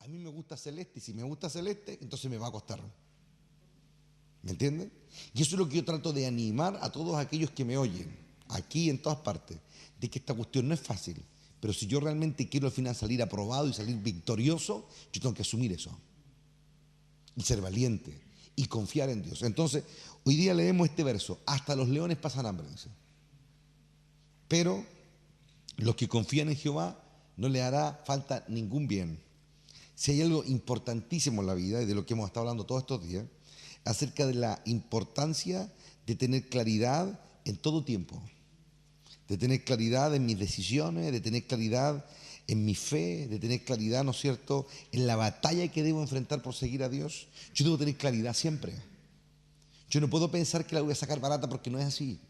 a mí me gusta Celeste, y si me gusta Celeste, entonces me va a costar. ¿Me entienden? Y eso es lo que yo trato de animar a todos aquellos que me oyen, aquí en todas partes, de que esta cuestión no es fácil, pero si yo realmente quiero al final salir aprobado y salir victorioso, yo tengo que asumir eso, y ser valiente, y confiar en Dios. Entonces, hoy día leemos este verso: hasta los leones pasan hambre, dice. Pero los que confían en Jehová no le hará falta ningún bien. Si hay algo importantísimo en la vida, y de lo que hemos estado hablando todos estos días, acerca de la importancia de tener claridad en todo tiempo, de tener claridad en mis decisiones, de tener claridad en mi fe, de tener claridad, ¿no es cierto?, en la batalla que debo enfrentar por seguir a Dios. Yo debo tener claridad siempre. Yo no puedo pensar que la voy a sacar barata, porque no es así.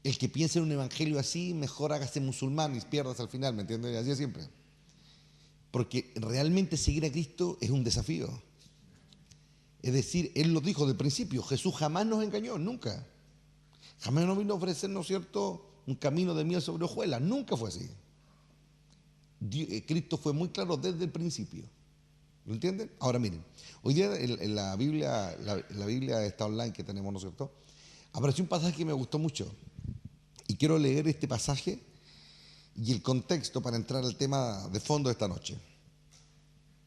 El que piensa en un evangelio así, mejor hágase musulmán y pierdas al final, ¿me entiendes? Así es siempre. Porque realmente seguir a Cristo es un desafío. Es decir, Él lo dijo del principio: Jesús jamás nos engañó, nunca. Jamás nos vino a ofrecer, ¿no es cierto?, un camino de miel sobre hojuelas. Nunca fue así. Cristo fue muy claro desde el principio. ¿Lo entienden? Ahora miren, hoy día en la Biblia está online que tenemos, ¿no es cierto?, apareció un pasaje que me gustó mucho. Y quiero leer este pasaje y el contexto para entrar al tema de fondo de esta noche.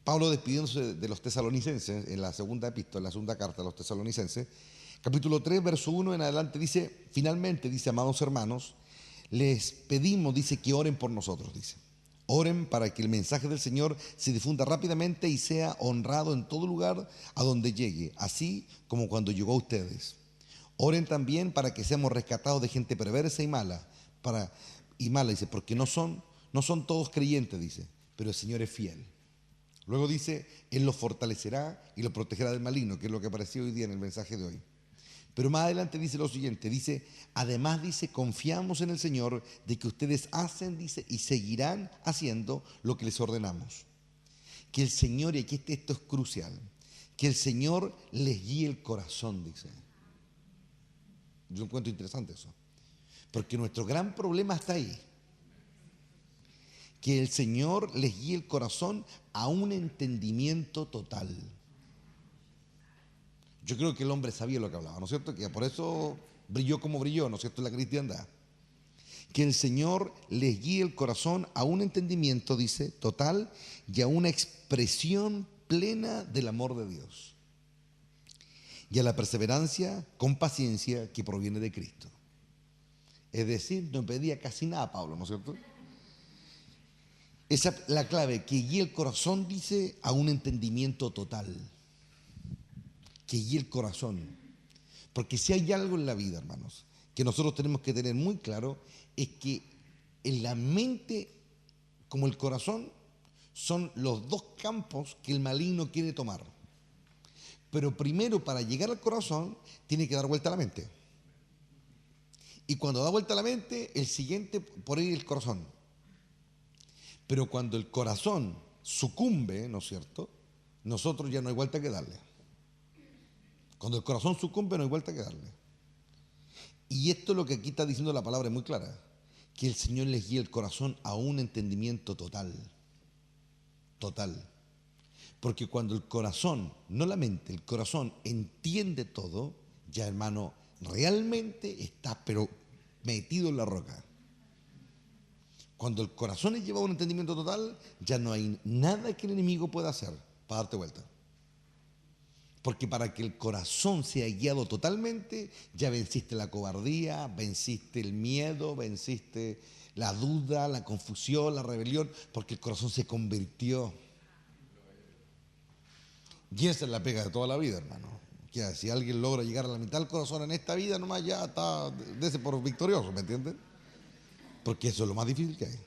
Pablo, despidiéndose de los tesalonicenses en la segunda epístola, en la segunda carta a los tesalonicenses, capítulo 3, verso 1 en adelante, dice: finalmente, dice, amados hermanos, les pedimos, dice, que oren por nosotros, dice. Oren para que el mensaje del Señor se difunda rápidamente y sea honrado en todo lugar a donde llegue, así como cuando llegó a ustedes. Oren también para que seamos rescatados de gente perversa y mala, dice, porque no son todos creyentes, dice, pero el Señor es fiel. Luego dice: Él los fortalecerá y los protegerá del maligno, que es lo que apareció hoy día en el mensaje de hoy. Pero más adelante dice lo siguiente, dice: además, dice, confiamos en el Señor de que ustedes hacen, dice, y seguirán haciendo lo que les ordenamos. Que el Señor, y aquí esto es crucial, que el Señor les guíe el corazón, dice. Yo encuentro interesante eso, porque nuestro gran problema está ahí. Que el Señor les guíe el corazón a un entendimiento total. Yo creo que el hombre sabía lo que hablaba, ¿no es cierto? Que por eso brilló como brilló, ¿no es cierto?, en la cristiandad. Que el Señor les guíe el corazón a un entendimiento, dice, total, y a una expresión plena del amor de Dios. Y a la perseverancia con paciencia que proviene de Cristo. Es decir, no pedía casi nada a Pablo, ¿no es cierto? Esa es la clave, que guíe el corazón, dice, a un entendimiento total. Que guíe el corazón. Porque si hay algo en la vida, hermanos, que nosotros tenemos que tener muy claro, es que en la mente como el corazón son los dos campos que el maligno quiere tomar. Pero primero, para llegar al corazón, tiene que dar vuelta a la mente. Y cuando da vuelta a la mente, el siguiente por ahí es el corazón. Pero cuando el corazón sucumbe, ¿no es cierto?, nosotros ya no hay vuelta que darle. Cuando el corazón sucumbe, no hay vuelta que darle. Y esto es lo que aquí está diciendo la palabra, es muy clara: que el Señor les guíe el corazón a un entendimiento total. Total. Porque cuando el corazón, no la mente, el corazón entiende todo, ya, hermano, realmente está pero metido en la roca. Cuando el corazón es llevado a un entendimiento total, ya no hay nada que el enemigo pueda hacer para darte vuelta. Porque para que el corazón sea guiado totalmente, ya venciste la cobardía, venciste el miedo, venciste la duda, la confusión, la rebelión, porque el corazón se convirtió. Y esa es la pega de toda la vida, hermano. Que si alguien logra llegar a la mitad del corazón en esta vida, nomás ya está dese por victorioso, ¿me entienden? Porque eso es lo más difícil que hay.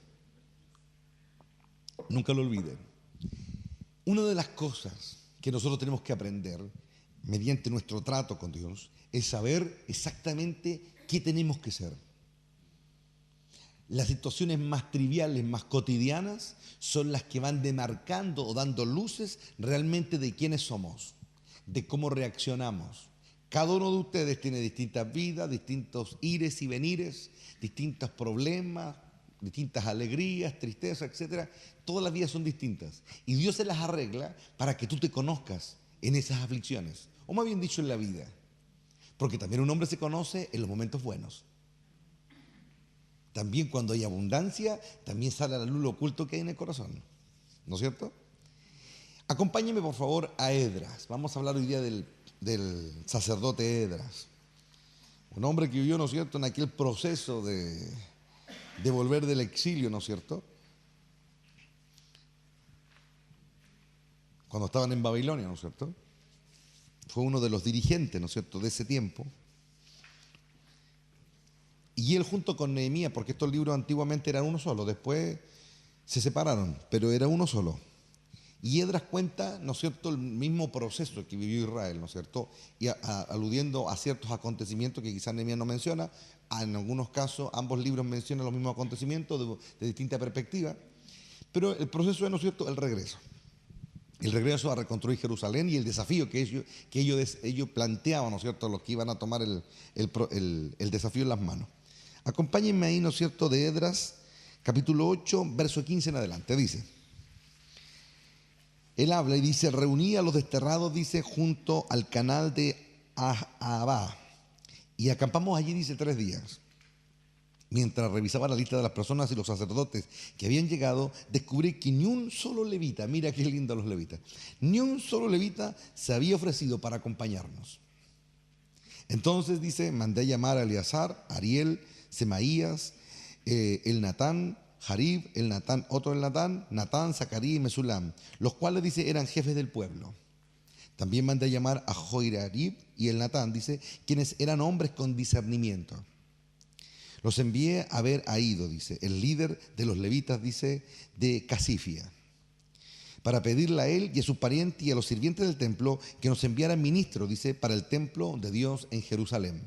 Nunca lo olviden. Una de las cosas que nosotros tenemos que aprender mediante nuestro trato con Dios es saber exactamente qué tenemos que ser. Las situaciones más triviales, más cotidianas, son las que van demarcando o dando luces realmente de quiénes somos, de cómo reaccionamos. Cada uno de ustedes tiene distintas vidas, distintos ires y venires, distintos problemas, distintas alegrías, tristezas, etcétera. Todas las vidas son distintas. Y Dios se las arregla para que tú te conozcas en esas aflicciones. O más bien dicho, en la vida. Porque también un hombre se conoce en los momentos buenos. También cuando hay abundancia, también sale a la luz lo oculto que hay en el corazón. ¿No es cierto? Acompáñenme por favor a Esdras. Vamos a hablar hoy día del sacerdote Esdras. Un hombre que vivió, ¿no es cierto?, en aquel proceso de volver del exilio, ¿no es cierto? Cuando estaban en Babilonia, ¿no es cierto? Fue uno de los dirigentes, ¿no es cierto?, de ese tiempo. Y él junto con Nehemías, porque estos libros antiguamente eran uno solo, después se separaron, pero era uno solo. Y Esdras cuenta, ¿no es cierto?, el mismo proceso que vivió Israel, ¿no es cierto?, y aludiendo a ciertos acontecimientos que quizás Nehemías no menciona. En algunos casos ambos libros mencionan los mismos acontecimientos de distinta perspectiva, pero el proceso es, ¿no es cierto?, el regreso. El regreso a reconstruir Jerusalén y el desafío que ellos planteaban, ¿no es cierto?, los que iban a tomar el desafío en las manos. Acompáñenme ahí, ¿no es cierto?, de Esdras, capítulo 8, verso 15 en adelante. Dice, él habla y dice, reuní a los desterrados, dice, junto al canal de Ahava, y acampamos allí, dice, 3 días. Mientras revisaba la lista de las personas y los sacerdotes que habían llegado, descubrí que ni un solo levita, mira qué lindo los levitas, ni un solo levita se había ofrecido para acompañarnos. Entonces dice, mandé a llamar a Eleazar, Ariel, Semaías, el Natán, Jarib, el Natán, otro el Natán, Zacarías y Mesulam, los cuales, dice, eran jefes del pueblo. También mandé a llamar a Joiarib y el Natán, dice, quienes eran hombres con discernimiento. Los envié a ver a Ido, dice, el líder de los levitas, dice, de Casifia, para pedirle a él y a sus parientes y a los sirvientes del templo que nos enviaran ministros, dice, para el templo de Dios en Jerusalén.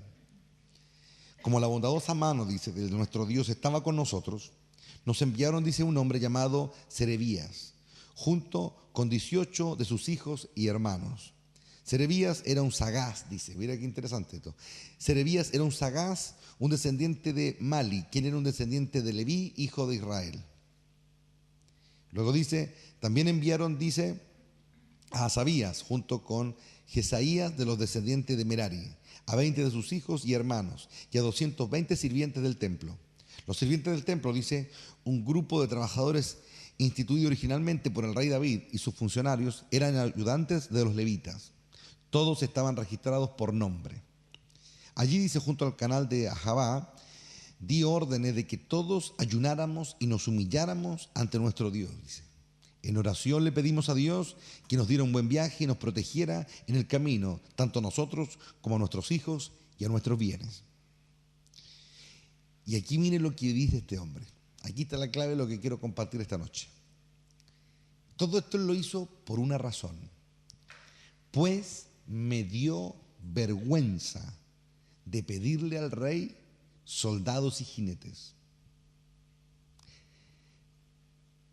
Como la bondadosa mano, dice, de nuestro Dios estaba con nosotros, nos enviaron, dice, un hombre llamado Serebías, junto con 18 de sus hijos y hermanos. Serebías era un sagaz, dice, mira qué interesante esto. Serebías era un sagaz, un descendiente de Mali, quien era un descendiente de Leví, hijo de Israel. Luego dice, también enviaron, dice, a Asabías, junto con Jesaías de los descendientes de Merari, a 20 de sus hijos y hermanos, y a 220 sirvientes del templo. Los sirvientes del templo, dice, un grupo de trabajadores instituido originalmente por el rey David y sus funcionarios, eran ayudantes de los levitas. Todos estaban registrados por nombre. Allí, dice, junto al canal de Ahava, di órdenes de que todos ayunáramos y nos humilláramos ante nuestro Dios, dice. En oración le pedimos a Dios que nos diera un buen viaje y nos protegiera en el camino, tanto a nosotros como a nuestros hijos y a nuestros bienes. Y aquí miren lo que dice este hombre. Aquí está la clave de lo que quiero compartir esta noche. Todo esto lo hizo por una razón. Pues me dio vergüenza de pedirle al rey soldados y jinetes.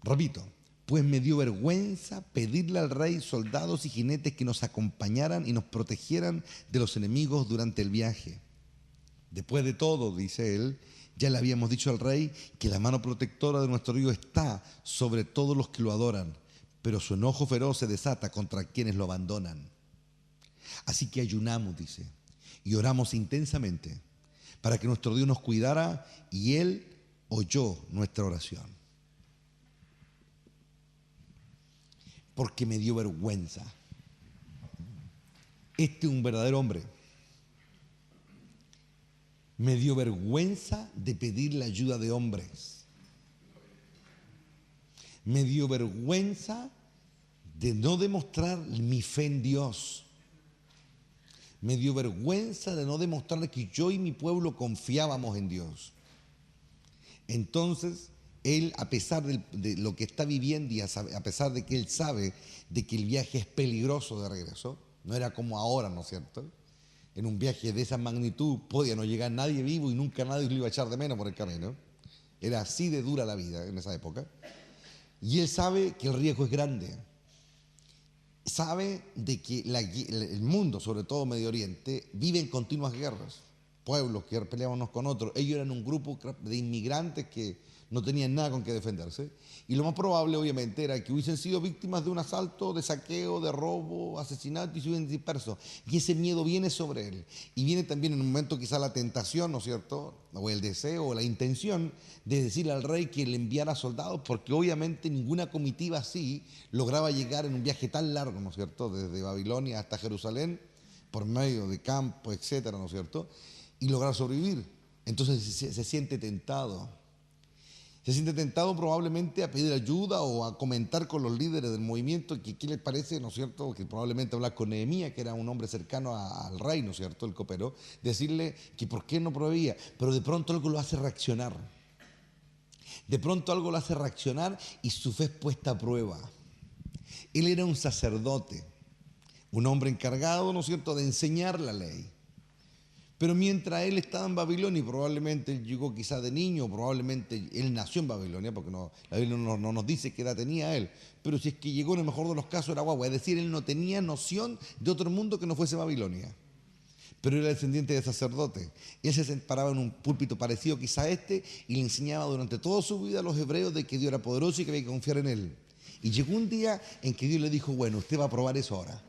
Repito, pues me dio vergüenza pedirle al rey soldados y jinetes que nos acompañaran y nos protegieran de los enemigos durante el viaje. Después de todo, dice él, ya le habíamos dicho al rey que la mano protectora de nuestro Dios está sobre todos los que lo adoran, pero su enojo feroz se desata contra quienes lo abandonan. Así que ayunamos, dice, y oramos intensamente para que nuestro Dios nos cuidara, y Él oyó nuestra oración. Porque me dio vergüenza. Este es un verdadero hombre. Me dio vergüenza de pedir la ayuda de hombres. Me dio vergüenza de no demostrar mi fe en Dios. Me dio vergüenza de no demostrar que yo y mi pueblo confiábamos en Dios. Entonces, él, a pesar de lo que está viviendo y a pesar de que él sabe de que el viaje es peligroso de regreso, no era como ahora, ¿no es cierto? En un viaje de esa magnitud podía no llegar nadie vivo y nunca nadie lo iba a echar de menos por el camino. Era así de dura la vida en esa época. Y él sabe que el riesgo es grande. Sabe de que el mundo, sobre todo Medio Oriente, vive en continuas guerras. Pueblos que peleaban unos con otros. Ellos eran un grupo de inmigrantes que no tenían nada con qué defenderse. Y lo más probable, obviamente, era que hubiesen sido víctimas de un asalto, de saqueo, de robo, asesinato y se hubiesen disperso. Y ese miedo viene sobre él. Y viene también en un momento quizá la tentación, ¿no es cierto? O el deseo, o la intención de decirle al rey que le enviara soldados, porque obviamente ninguna comitiva así lograba llegar en un viaje tan largo, ¿no es cierto? Desde Babilonia hasta Jerusalén, por medio de campo, etcétera, ¿no es cierto? Y lograr sobrevivir. Entonces se siente tentado. Se siente tentado probablemente a pedir ayuda o a comentar con los líderes del movimiento que qué les parece, ¿no es cierto? Que probablemente hablar con Nehemías, que era un hombre cercano al rey, ¿no es cierto? El cooperó, decirle que por qué no proveía, pero de pronto algo lo hace reaccionar. De pronto algo lo hace reaccionar y su fe es puesta a prueba. Él era un sacerdote, un hombre encargado, ¿no es cierto?, de enseñar la ley. Pero mientras él estaba en Babilonia, y probablemente él llegó quizás de niño, probablemente él nació en Babilonia, porque la Biblia no nos dice qué edad tenía él, pero si es que llegó en el mejor de los casos era guagua, es decir, él no tenía noción de otro mundo que no fuese Babilonia. Pero era descendiente de sacerdote. Él se paraba en un púlpito parecido quizá a este y le enseñaba durante toda su vida a los hebreos de que Dios era poderoso y que había que confiar en él. Y llegó un día en que Dios le dijo, bueno, usted va a probar eso ahora.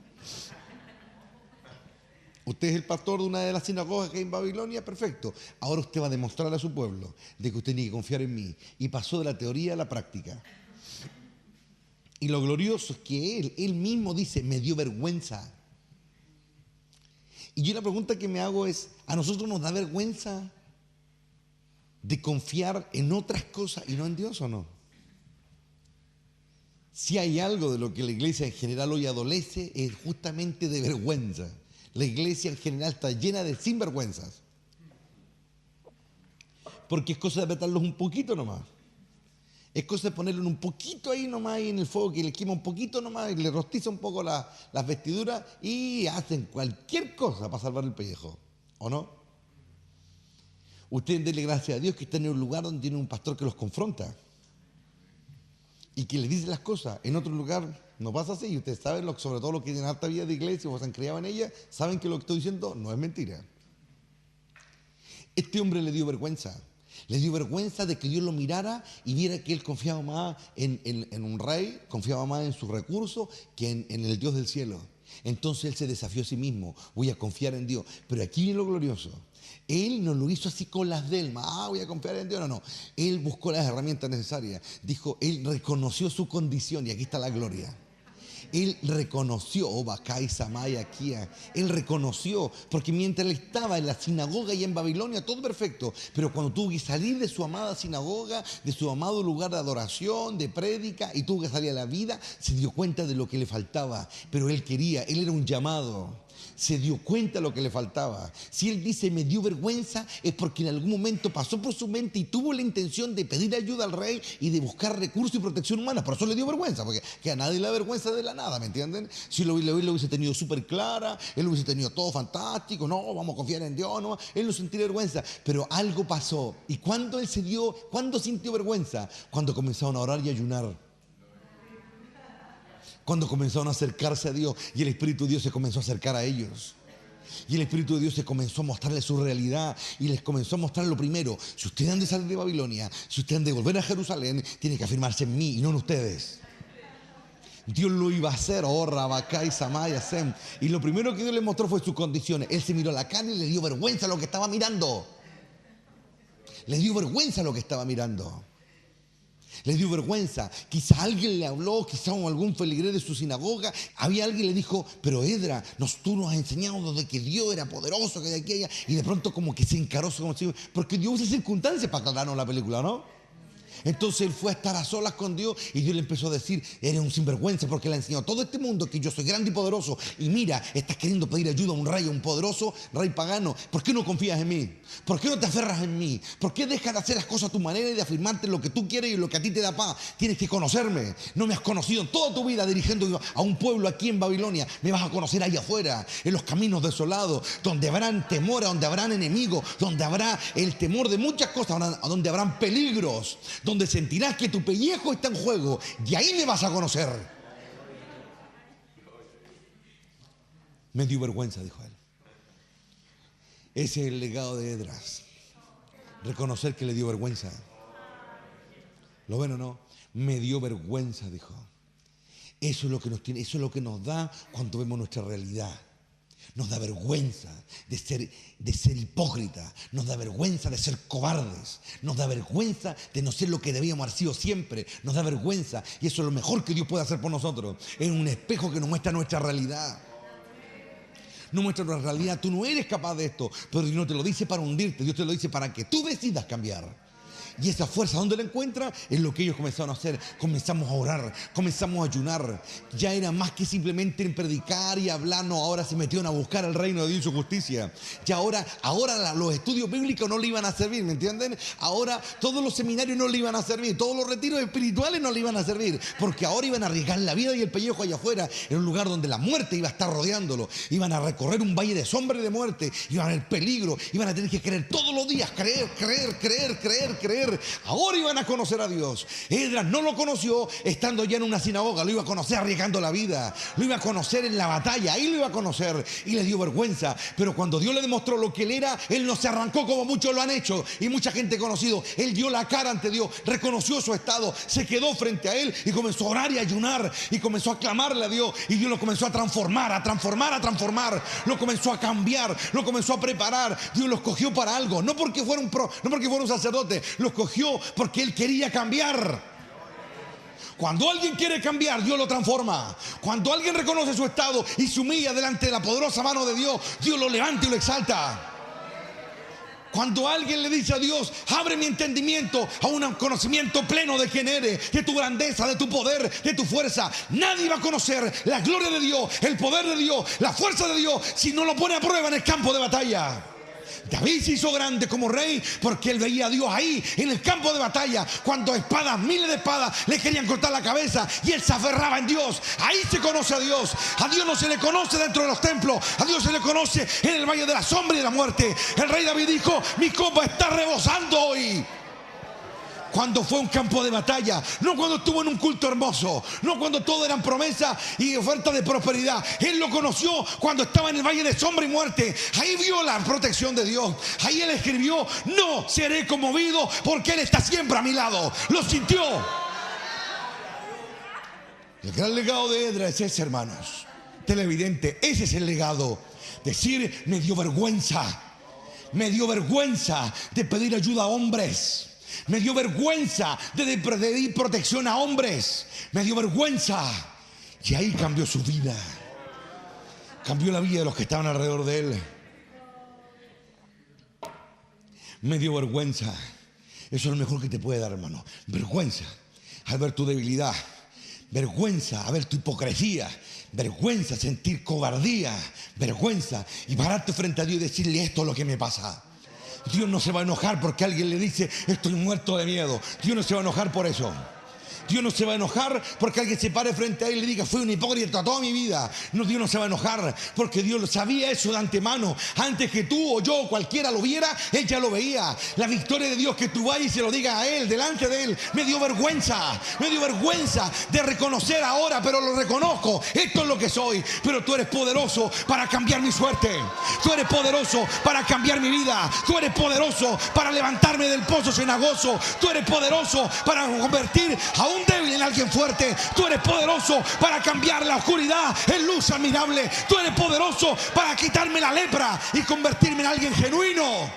Usted es el pastor de una de las sinagogas que hay en Babilonia, perfecto. Ahora usted va a demostrarle a su pueblo de que usted tiene que confiar en mí. Y pasó de la teoría a la práctica. Y lo glorioso es que él mismo dice, me dio vergüenza. Y yo la pregunta que me hago es, ¿a nosotros nos da vergüenza de confiar en otras cosas y no en Dios o no? Si hay algo de lo que la iglesia en general hoy adolece es justamente de vergüenza. La iglesia en general está llena de sinvergüenzas. Porque es cosa de apretarlos un poquito nomás. Es cosa de ponerlo un poquito ahí nomás ahí en el fuego, que le quema un poquito nomás y le rostiza un poco las vestiduras y hacen cualquier cosa para salvar el pellejo. ¿O no? Ustedes denle gracias a Dios que están en un lugar donde tienen un pastor que los confronta y que les dice las cosas. En otro lugar no pasa así. Y ustedes saben, sobre todo los que tienen alta vida de iglesia o se han criado en ella, saben que lo que estoy diciendo no es mentira. Este hombre le dio vergüenza. Le dio vergüenza de que Dios lo mirara y viera que él confiaba más en un rey, confiaba más en sus recursos que en el Dios del cielo. Entonces él se desafió a sí mismo, voy a confiar en Dios. Pero aquí viene lo glorioso. Él no lo hizo así con las delmas, voy a confiar en Dios, no. Él buscó las herramientas necesarias. Dijo, él reconoció su condición y aquí está la gloria. Él reconoció, Bacay, Samaya, Kia, él reconoció, porque mientras él estaba en la sinagoga y en Babilonia, todo perfecto, pero cuando tuvo que salir de su amada sinagoga, de su amado lugar de adoración, de prédica, y tuvo que salir a la vida, se dio cuenta de lo que le faltaba, pero él quería, él era un llamado. Se dio cuenta de lo que le faltaba. Si él dice me dio vergüenza, es porque en algún momento pasó por su mente y tuvo la intención de pedir ayuda al rey y de buscar recursos y protección humana. Por eso le dio vergüenza, porque que a nadie le da vergüenza de la nada, ¿me entienden? Si lo hubiese tenido súper clara, él hubiese tenido todo fantástico, no, vamos a confiar en Dios, no, él no sentiría vergüenza. Pero algo pasó. ¿Y cuándo cuándo sintió vergüenza? Cuando comenzaron a orar y ayunar. Cuando comenzaron a acercarse a Dios y el Espíritu de Dios se comenzó a acercar a ellos. Y el Espíritu de Dios se comenzó a mostrarles su realidad y les comenzó a mostrar lo primero. Si ustedes han de salir de Babilonia, si ustedes han de volver a Jerusalén, tienen que afirmarse en mí y no en ustedes. Dios lo iba a hacer, Rabacay, Samaya, Sem. Y lo primero que Dios les mostró fue sus condiciones. Él se miró a la carne y le dio vergüenza lo que estaba mirando. Le dio vergüenza lo que estaba mirando. Les dio vergüenza. Quizá alguien le habló, quizá algún feligrés de su sinagoga. Había alguien que le dijo, pero Edra, tú nos has enseñado de que Dios era poderoso, que de aquella. Y de pronto como que se encaró como si, porque Dios usa circunstancias para aclararnos la película, ¿no? Entonces él fue a estar a solas con Dios y Dios le empezó a decir, eres un sinvergüenza porque le ha enseñado a todo este mundo que yo soy grande y poderoso. Y mira, estás queriendo pedir ayuda a un rey, a un poderoso rey pagano. ¿Por qué no confías en mí? ¿Por qué no te aferras en mí? ¿Por qué dejas de hacer las cosas a tu manera y de afirmarte en lo que tú quieres y en lo que a ti te da paz? Tienes que conocerme. No me has conocido en toda tu vida dirigiendo a un pueblo aquí en Babilonia. Me vas a conocer allá afuera, en los caminos desolados, donde habrán temores, donde habrán enemigos, donde habrá el temor de muchas cosas, donde habrán peligros, donde sentirás que tu pellejo está en juego y ahí me vas a conocer. Me dio vergüenza, dijo él. Ese es el legado de Edras. Reconocer que le dio vergüenza. Lo bueno no, me dio vergüenza, dijo. Eso es lo que nos tiene, eso es lo que nos da cuando vemos nuestra realidad. Nos da vergüenza de ser hipócritas, nos da vergüenza de ser cobardes, nos da vergüenza de no ser lo que debíamos haber sido siempre, nos da vergüenza, y eso es lo mejor que Dios puede hacer por nosotros. Es un espejo que nos muestra nuestra realidad. No muestra nuestra realidad. Tú no eres capaz de esto, pero Dios no te lo dice para hundirte, Dios te lo dice para que tú decidas cambiar. Y esa fuerza, ¿dónde la encuentra? Es lo que ellos comenzaron a hacer. Comenzamos a orar, comenzamos a ayunar. Ya era más que simplemente en predicar y hablar. No, ahora se metieron a buscar el reino de Dios y su justicia. Ya ahora los estudios bíblicos no le iban a servir, ¿me entienden? Ahora todos los seminarios no le iban a servir, todos los retiros espirituales no le iban a servir, porque ahora iban a arriesgar la vida y el pellejo allá afuera, en un lugar donde la muerte iba a estar rodeándolo. Iban a recorrer un valle de sombra y de muerte, iban a ver peligro, iban a tener que creer todos los días, creer. Ahora iban a conocer a Dios. Esdras no lo conoció estando ya en una sinagoga, lo iba a conocer arriesgando la vida, lo iba a conocer en la batalla, ahí lo iba a conocer, y le dio vergüenza. Pero cuando Dios le demostró lo que él era, él no se arrancó como muchos lo han hecho y mucha gente conocido. Él dio la cara ante Dios, reconoció su estado, se quedó frente a él y comenzó a orar y a ayunar y comenzó a clamarle a Dios, y Dios lo comenzó a transformar, lo comenzó a cambiar, lo comenzó a preparar. Dios lo escogió para algo, no porque fuera un sacerdote, lo escogió porque él quería cambiar. Cuando alguien quiere cambiar, Dios lo transforma. Cuando alguien reconoce su estado y se humilla delante de la poderosa mano de Dios, Dios lo levanta y lo exalta. Cuando alguien le dice a Dios, abre mi entendimiento a un conocimiento pleno de quién eres, de tu grandeza, de tu poder, de tu fuerza, nadie va a conocer la gloria de Dios, el poder de Dios, la fuerza de Dios, si no lo pone a prueba en el campo de batalla. David se hizo grande como rey porque él veía a Dios ahí en el campo de batalla, cuando espadas, miles de espadas le querían cortar la cabeza, y él se aferraba en Dios. Ahí se conoce a Dios. A Dios no se le conoce dentro de los templos, a Dios se le conoce en el valle de la sombra y de la muerte. El rey David dijo, mi copa está rebosando hoy. Cuando fue un campo de batalla, no cuando estuvo en un culto hermoso, no cuando todo eran promesas y ofertas de prosperidad. Él lo conoció cuando estaba en el valle de sombra y muerte. Ahí vio la protección de Dios. Ahí él escribió, no seré conmovido porque Él está siempre a mi lado. Lo sintió. El gran legado de Esdras es ese, hermanos. Televidente, ese es el legado. Decir, me dio vergüenza de pedir ayuda a hombres. Me dio vergüenza de pedir protección a hombres. Me dio vergüenza. Y ahí cambió su vida. Cambió la vida de los que estaban alrededor de él. Me dio vergüenza. Eso es lo mejor que te puede dar, hermano. Vergüenza al ver tu debilidad. Vergüenza al ver tu hipocresía. Vergüenza sentir cobardía. Vergüenza y pararte frente a Dios y decirle, esto es lo que me pasa. Dios no se va a enojar porque alguien le dice, estoy muerto de miedo. Dios no se va a enojar por eso. Dios no se va a enojar porque alguien se pare frente a él y le diga, fui un hipócrita toda mi vida. No, Dios no se va a enojar porque Dios sabía eso de antemano. Antes que tú o yo o cualquiera lo viera, Él ya lo veía. La victoria de Dios, que tú vayas y se lo digas a Él, delante de Él. Me dio vergüenza de reconocer ahora, pero lo reconozco. Esto es lo que soy. Pero tú eres poderoso para cambiar mi suerte. Tú eres poderoso para cambiar mi vida. Tú eres poderoso para levantarme del pozo cenagoso. Tú eres poderoso para convertir a un débil en alguien fuerte. Tú eres poderoso para cambiar la oscuridad en luz admirable. Tú eres poderoso para quitarme la lepra y convertirme en alguien genuino.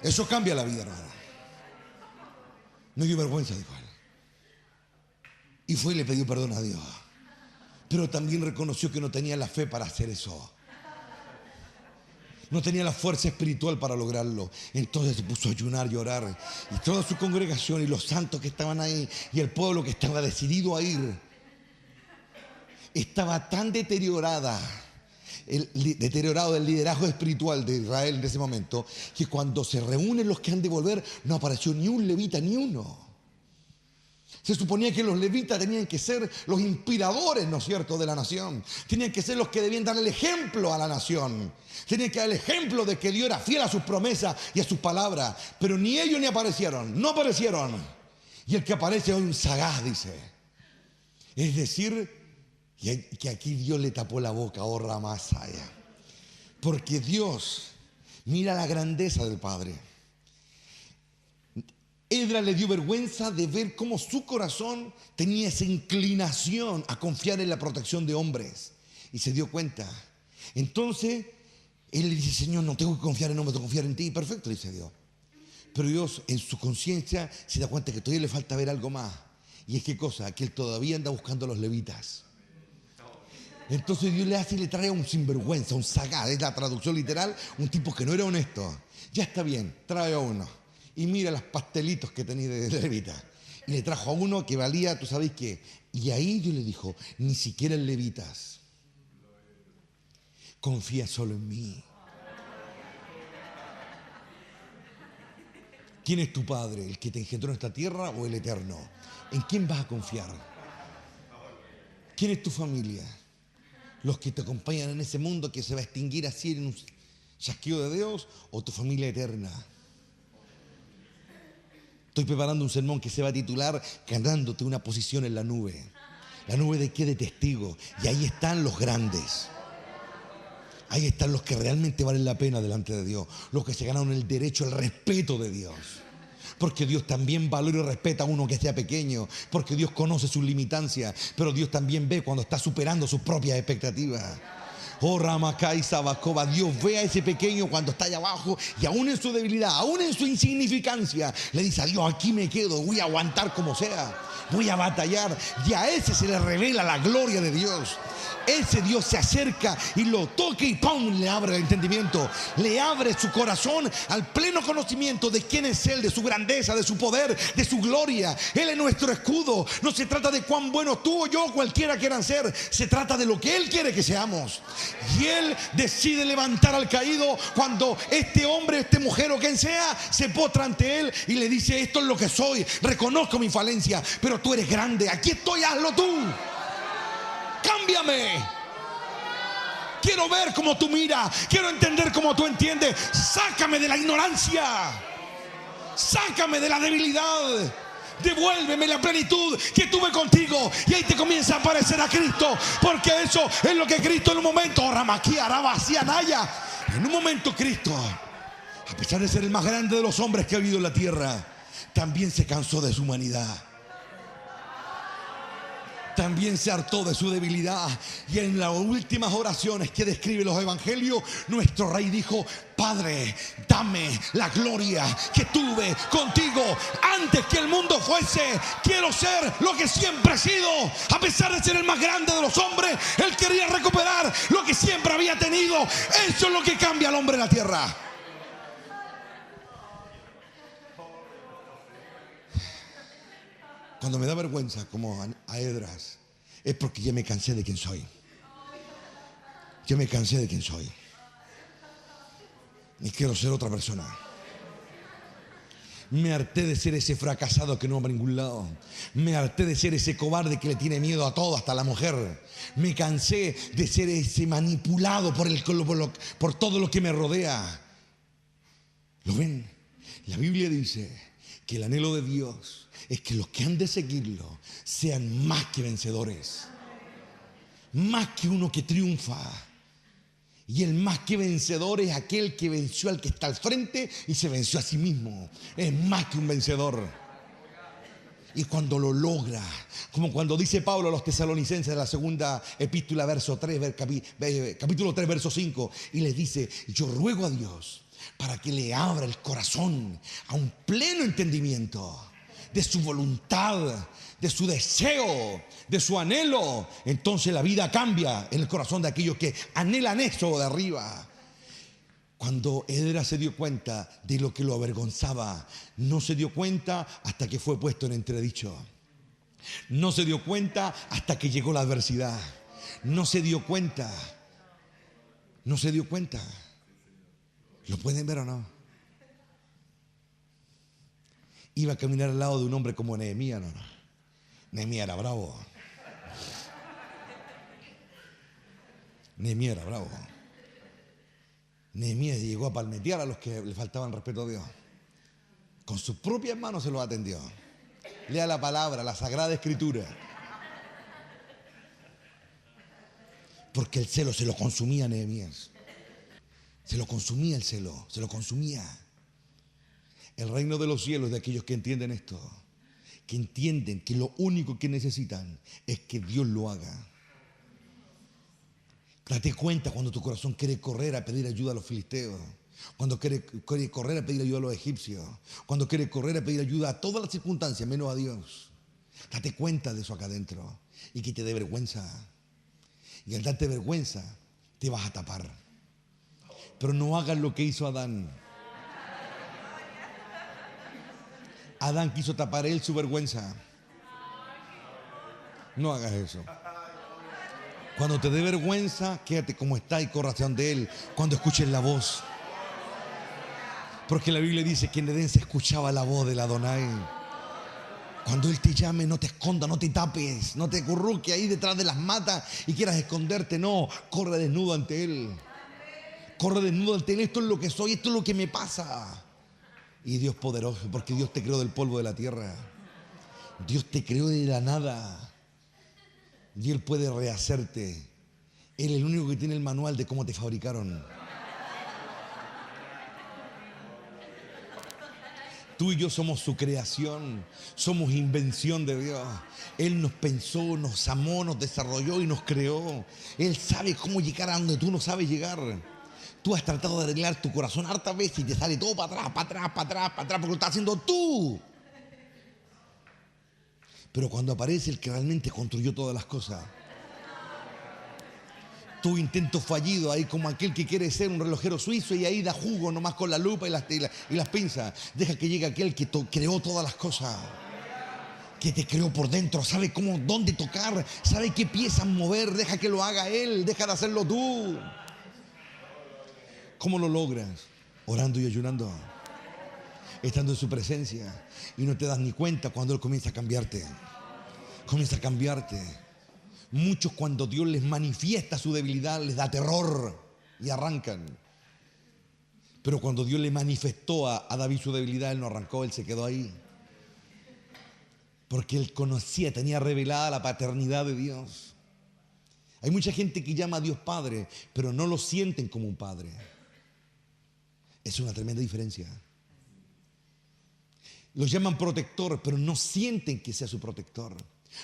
Eso cambia la vida, hermano. Me dio vergüenza, dijo él. Y fue y le pidió perdón a Dios. Pero también reconoció que no tenía la fe para hacer eso. No tenía la fuerza espiritual para lograrlo. Entonces se puso a ayunar y orar. Y toda su congregación y los santos que estaban ahí y el pueblo que estaba decidido a ir, estaba tan deteriorado el liderazgo espiritual de Israel en ese momento, que cuando se reúnen los que han de volver, no apareció ni un levita, ni uno. Se suponía que los levitas tenían que ser los inspiradores, ¿no es cierto?, de la nación. Tenían que ser los que debían dar el ejemplo a la nación. Tenían que dar el ejemplo de que Dios era fiel a sus promesas y a sus palabras. Pero ni ellos ni aparecieron, no aparecieron. Y el que aparece hoy un sagaz, dice. Es decir, que aquí Dios le tapó la boca, oh Ramasaya. Porque Dios mira la grandeza del Padre. Edra le dio vergüenza de ver cómo su corazón tenía esa inclinación a confiar en la protección de hombres. Y se dio cuenta. Entonces, él le dice, Señor, no tengo que confiar en hombres, tengo que confiar en ti. Perfecto, dice Dios. Pero Dios, en su conciencia, se da cuenta que todavía le falta ver algo más. Y es qué cosa, que él todavía anda buscando a los levitas. Entonces Dios le hace y le trae a un sinvergüenza, un sagaz, es la traducción literal, un tipo que no era honesto. Ya está bien, trae a uno. Y mira los pastelitos que tenía de levita. Y le trajo a uno que valía, tú sabéis qué. Y ahí Dios le dijo, ni siquiera en levitas. Confía solo en mí. ¿Quién es tu padre? ¿El que te engendró en esta tierra o el eterno? ¿En quién vas a confiar? ¿Quién es tu familia? ¿Los que te acompañan en ese mundo que se va a extinguir así en un chasquido de Dios o tu familia eterna? Estoy preparando un sermón que se va a titular ganándote una posición en la nube. ¿La nube de qué? De testigo. Y ahí están los grandes. Ahí están los que realmente valen la pena delante de Dios. Los que se ganaron el derecho al respeto de Dios. Porque Dios también valora y respeta a uno que sea pequeño. Porque Dios conoce sus limitancias. Pero Dios también ve cuando está superando sus propias expectativas. Oh, Ramacay Sabacoba, Dios ve a ese pequeño cuando está allá abajo y aún en su debilidad, aún en su insignificancia, le dice a Dios, aquí me quedo, voy a aguantar como sea, voy a batallar. Y a ese se le revela la gloria de Dios. Ese Dios se acerca y lo toca y ¡pum! Le abre el entendimiento, le abre su corazón al pleno conocimiento de quién es Él, de su grandeza, de su poder, de su gloria. Él es nuestro escudo. No se trata de cuán buenos tú o yo, cualquiera quieran ser. Se trata de lo que Él quiere que seamos. Y Él decide levantar al caído cuando este hombre, esta mujer o quien sea, se potra ante Él y le dice, esto es lo que soy, reconozco mi falencia, pero tú eres grande, aquí estoy, hazlo tú. Cámbiame. Quiero ver cómo tú miras. Quiero entender cómo tú entiendes. Sácame de la ignorancia. Sácame de la debilidad. Devuélveme la plenitud que tuve contigo. Y ahí te comienza a aparecer a Cristo. Porque eso es lo que Cristo en un momento, Ramaquía, Rabacía, Naya. En un momento Cristo, a pesar de ser el más grande de los hombres que ha habido en la tierra, también se cansó de su humanidad. También se hartó de su debilidad. Y en las últimas oraciones que describe los evangelios, nuestro rey dijo, Padre, dame la gloria que tuve contigo antes que el mundo fuese. Quiero ser lo que siempre he sido. A pesar de ser el más grande de los hombres, Él quería recuperar lo que siempre había tenido. Eso es lo que cambia al hombre en la tierra. Cuando me da vergüenza, como a Edras, es porque ya me cansé de quién soy. Yo me cansé de quién soy. Ni quiero ser otra persona. Me harté de ser ese fracasado que no va a ningún lado. Me harté de ser ese cobarde que le tiene miedo a todo, hasta a la mujer. Me cansé de ser ese manipulado por todo lo que me rodea. ¿Lo ven? La Biblia dice que el anhelo de Dios es que los que han de seguirlo sean más que vencedores, más que uno que triunfa. Y el más que vencedor es aquel que venció al que está al frente y se venció a sí mismo. Es más que un vencedor. Y cuando lo logra, como cuando dice Pablo a los tesalonicenses en la segunda epístola, capítulo 3, verso 5, y les dice, yo ruego a Dios para que le abra el corazón a un pleno entendimiento de su voluntad, de su deseo, de su anhelo. Entonces la vida cambia en el corazón de aquellos que anhelan eso de arriba. Cuando Edras se dio cuenta de lo que lo avergonzaba, no se dio cuenta hasta que fue puesto en entredicho. No se dio cuenta hasta que llegó la adversidad. No se dio cuenta. No se dio cuenta. ¿Lo pueden ver o no? Iba a caminar al lado de un hombre como Nehemías, no. Nehemías era bravo. Nehemías era bravo. Nehemías llegó a palmetear a los que le faltaban respeto a Dios. Con sus propias manos se los atendió. Lea la palabra, la Sagrada Escritura. Porque el celo se lo consumía a Nehemías. Se lo consumía el celo, se lo consumía. El reino de los cielos es de aquellos que entienden esto, que entienden que lo único que necesitan es que Dios lo haga. Date cuenta cuando tu corazón quiere correr a pedir ayuda a los filisteos, cuando quiere correr a pedir ayuda a los egipcios, cuando quiere correr a pedir ayuda a todas las circunstancias, menos a Dios. Date cuenta de eso acá adentro y que te dé vergüenza. Y al darte vergüenza, te vas a tapar. Pero no hagas lo que hizo Adán. Adán quiso tapar él su vergüenza. No hagas eso. Cuando te dé vergüenza, quédate como está y corre hacia donde él cuando escuches la voz. Porque la Biblia dice que en Edén se escuchaba la voz del Adonai. Cuando él te llame, no te escondas, no te tapes, no te acurruques ahí detrás de las matas y quieras esconderte. No, corre desnudo ante él. Corre desnudo ante él. Esto es lo que soy, esto es lo que me pasa. Y Dios poderoso, porque Dios te creó del polvo de la tierra. Dios te creó de la nada. Y Él puede rehacerte. Él es el único que tiene el manual de cómo te fabricaron. Tú y yo somos su creación, somos invención de Dios. Él nos pensó, nos amó, nos desarrolló y nos creó. Él sabe cómo llegar a donde tú no sabes llegar. Tú has tratado de arreglar tu corazón hartas veces y te sale todo para atrás, para atrás, para atrás, para atrás, porque lo estás haciendo tú. Pero cuando aparece el que realmente construyó todas las cosas, tu intento fallido ahí como aquel que quiere ser un relojero suizo y ahí da jugo nomás con la lupa y las pinzas. Deja que llegue aquel que creó todas las cosas, que te creó por dentro, sabe cómo, dónde tocar, sabe qué piezas mover. Deja que lo haga Él, deja de hacerlo tú. ¿Cómo lo logras? Orando y ayunando, estando en su presencia, y no te das ni cuenta cuando Él comienza a cambiarte. Comienza a cambiarte. Muchos, cuando Dios les manifiesta su debilidad, les da terror y arrancan. Pero cuando Dios le manifestó a David su debilidad, Él no arrancó, Él se quedó ahí. Porque Él conocía, tenía revelada la paternidad de Dios. Hay mucha gente que llama a Dios Padre, pero no lo sienten como un padre. Es una tremenda diferencia. Los llaman protector, pero no sienten que sea su protector.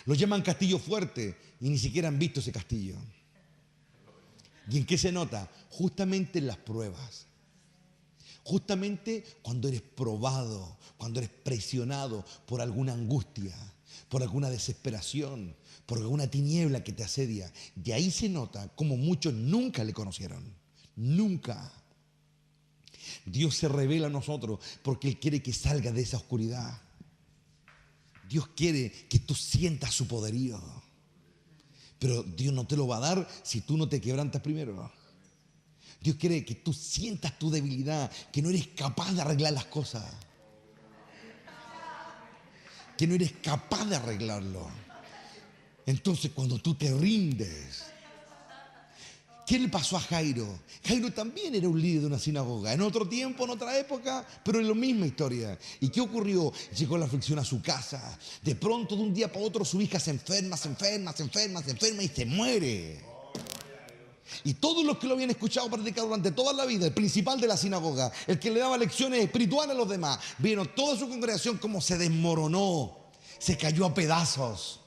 Los llaman castillo fuerte y ni siquiera han visto ese castillo. ¿Y en qué se nota? Justamente en las pruebas. Justamente cuando eres probado, cuando eres presionado por alguna angustia, por alguna desesperación, por alguna tiniebla que te asedia. De ahí se nota como muchos nunca le conocieron. Nunca. Dios se revela a nosotros porque Él quiere que salgas de esa oscuridad. Dios quiere que tú sientas su poderío. Pero Dios no te lo va a dar si tú no te quebrantas primero. Dios quiere que tú sientas tu debilidad, que no eres capaz de arreglar las cosas. Que no eres capaz de arreglarlo. Entonces, cuando tú te rindes. ¿Qué le pasó a Jairo? Jairo también era un líder de una sinagoga, en otro tiempo, en otra época, pero en la misma historia. ¿Y qué ocurrió? Llegó la aflicción a su casa. De pronto, de un día para otro, su hija se enferma y se muere. Y todos los que lo habían escuchado predicar durante toda la vida, el principal de la sinagoga, el que le daba lecciones espirituales a los demás, vieron toda su congregación como se desmoronó, se cayó a pedazos.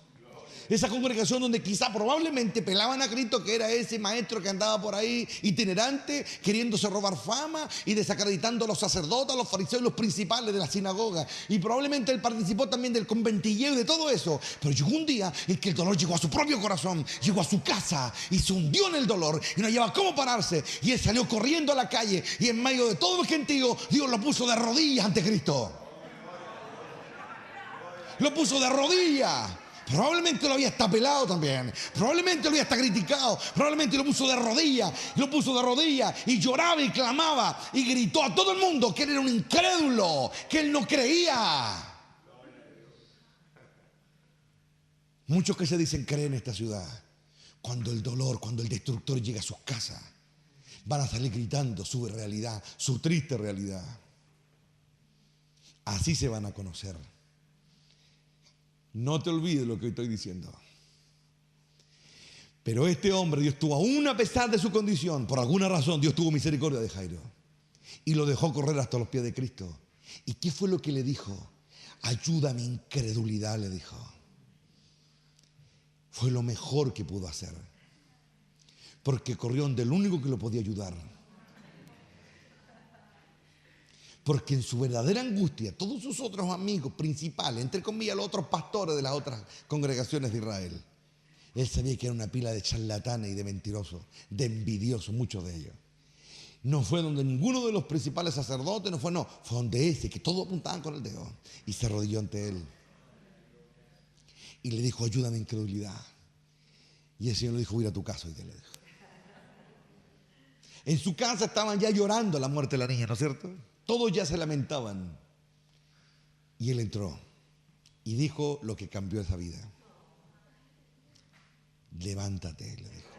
Esa congregación donde quizá probablemente pelaban a Cristo, que era ese maestro que andaba por ahí itinerante, queriéndose robar fama y desacreditando a los sacerdotes, a los fariseos y los principales de la sinagoga. Y probablemente él participó también del conventilleo y de todo eso. Pero llegó un día en que el dolor llegó a su propio corazón, llegó a su casa y se hundió en el dolor y no llevaba cómo pararse. Y él salió corriendo a la calle y en medio de todo el gentío, Dios lo puso de rodillas ante Cristo. Lo puso de rodillas. Probablemente lo había hasta pelado también. Probablemente lo había hasta criticado. Probablemente lo puso de rodillas. Lo puso de rodillas y lloraba y clamaba y gritó a todo el mundo que él era un incrédulo, que él no creía. Muchos que se dicen creer en esta ciudad, cuando el dolor, cuando el destructor llega a sus casas, van a salir gritando su realidad, su triste realidad. Así se van a conocer. No te olvides lo que estoy diciendo. Pero este hombre, Dios tuvo, aún a pesar de su condición, por alguna razón, Dios tuvo misericordia de Jairo. Y lo dejó correr hasta los pies de Cristo. ¿Y qué fue lo que le dijo? Ayuda a mi incredulidad, le dijo. Fue lo mejor que pudo hacer. Porque corrió donde el único que lo podía ayudar. Porque en su verdadera angustia, todos sus otros amigos principales, entre comillas los otros pastores de las otras congregaciones de Israel, él sabía que era una pila de charlatanes y de mentirosos, de envidiosos, muchos de ellos. No fue donde ninguno de los principales sacerdotes, fue donde ese, que todos apuntaban con el dedo. Y se arrodilló ante él. Y le dijo, ayúdame en incredulidad. Y el Señor le dijo, voy a ir a tu casa. Y le dijo. En su casa estaban ya llorando la muerte de la niña, ¿no es cierto? Todos ya se lamentaban. Y él entró y dijo lo que cambió esa vida. Levántate, le dijo.